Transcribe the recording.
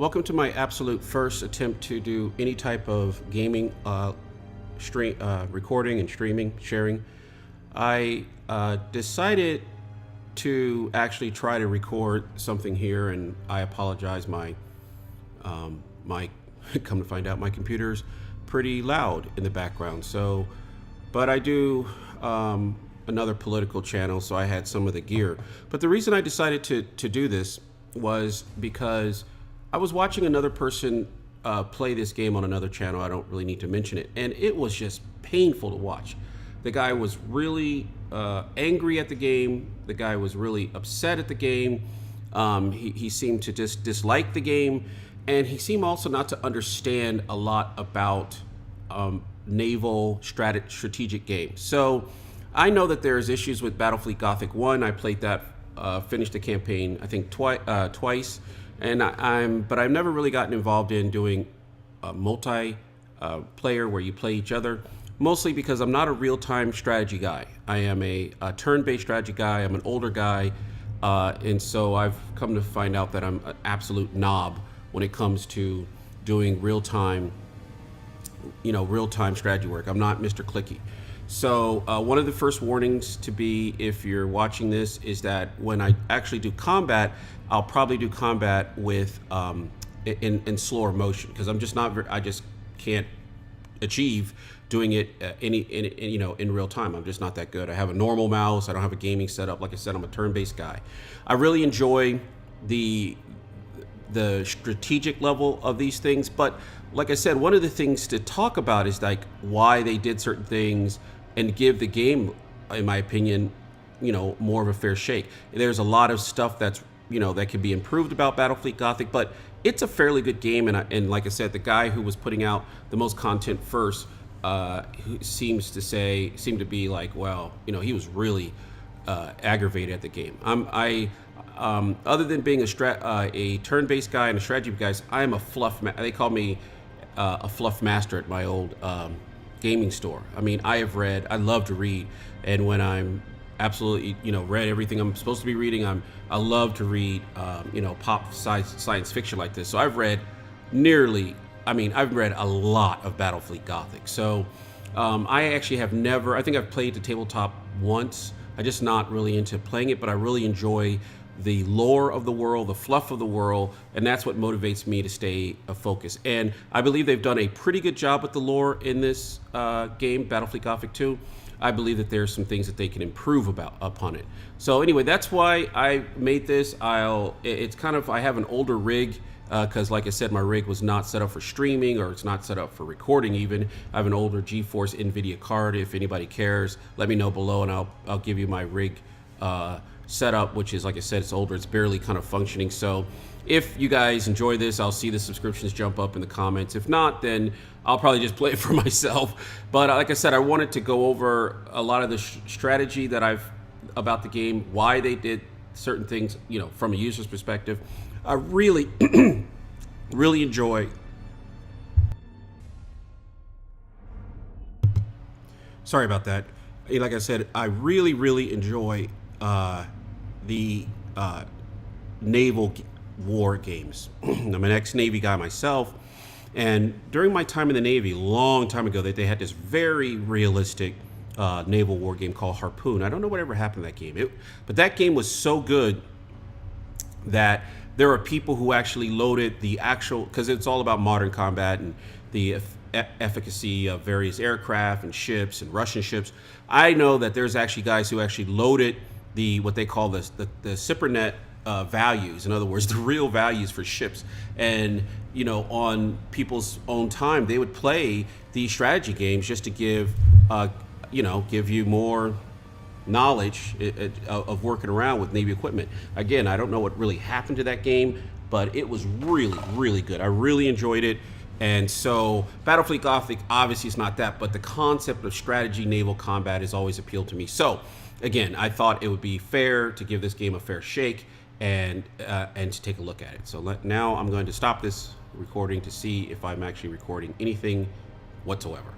Welcome to my absolute first attempt to do any type of gaming recording and streaming, sharing. I decided to actually try to record something here, and I apologize. My come to find out, my computer's pretty loud in the background. So, but I do another political channel, so I had some of the gear. But the reason I decided to do this was because I was watching another person play this game on another channel. I don't really need to mention it, and it was just painful to watch. The guy was really angry at the game. The guy was really upset at the game. He seemed to just dislike the game, and he seemed also not to understand a lot about naval strategic games. So I know that there's issues with Battlefleet Gothic 1. I played that, finished the campaign, I think twice. And but I've never really gotten involved in doing a multi-player where you play each other, mostly because I'm not a real-time strategy guy. I am a turn-based strategy guy. I'm an older guy, and so I've come to find out that I'm an absolute knob when it comes to doing real-time, real-time strategy work. I'm not Mr. Clicky. So one of the first warnings to be, if you're watching this, is that when I actually do combat, I'll probably do combat with in slower motion, because I'm just not. I just can't achieve doing it in real time. I'm just not that good. I have a normal mouse. I don't have a gaming setup. Like I said, I'm a turn-based guy. I really enjoy the strategic level of these things, but like I said, one of the things to talk about is like why they did certain things and give the game, in my opinion, more of a fair shake. There's a lot of stuff that's that can be improved about Battlefleet Gothic, but it's a fairly good game. And like I said, the guy who was putting out the most content first who seemed to be like, well, he was really aggravated at the game. Other than being a turn-based guy and a strategy guy, I am a fluff. They call me a fluff master at my old gaming store. I mean, I love to read, and when I'm absolutely read everything I'm supposed to be reading, I love to read pop science fiction like this. So I've read I've read a lot of Battlefleet Gothic. So I actually have never, I think I've played the tabletop once. I'm just not really into playing it, but I really enjoy the lore of the world, the fluff of the world, and that's what motivates me to stay focused. And I believe they've done a pretty good job with the lore in this game, Battlefleet Gothic 2. I believe that there's some things that they can improve upon it. So anyway, that's why I made this. It's kind of, I have an older rig, because like I said, my rig was not set up for streaming, or it's not set up for recording even. I have an older GeForce NVIDIA card. If anybody cares, let me know below, and I'll give you my rig setup, which is, like I said, it's older. It's barely kind of functioning. So if you guys enjoy this, I'll see the subscriptions jump up in the comments. If not, then I'll probably just play it for myself. But like I said, I wanted to go over a lot of the strategy that about the game, why they did certain things, from a user's perspective. I really, really enjoy. Sorry about that. Like I said, I really, really enjoy the naval war games. I'm an ex-Navy guy myself, and during my time in the Navy, a long time ago, they had this very realistic naval war game called Harpoon. I don't know whatever happened to that game, but that game was so good that there are people who actually loaded the actual, because it's all about modern combat and the efficacy of various aircraft and ships and Russian ships. I know that there's actually guys who actually loaded what they call the SIPRNet values. In other words, the real values for ships. And on people's own time, they would play these strategy games just to give you more knowledge of working around with Navy equipment. Again, I don't know what really happened to that game, but it was really, really good. I really enjoyed it. And so Battlefleet Gothic, obviously it's not that, but the concept of strategy naval combat has always appealed to me. So again, I thought it would be fair to give this game a fair shake and to take a look at it. So now I'm going to stop this recording to see if I'm actually recording anything whatsoever.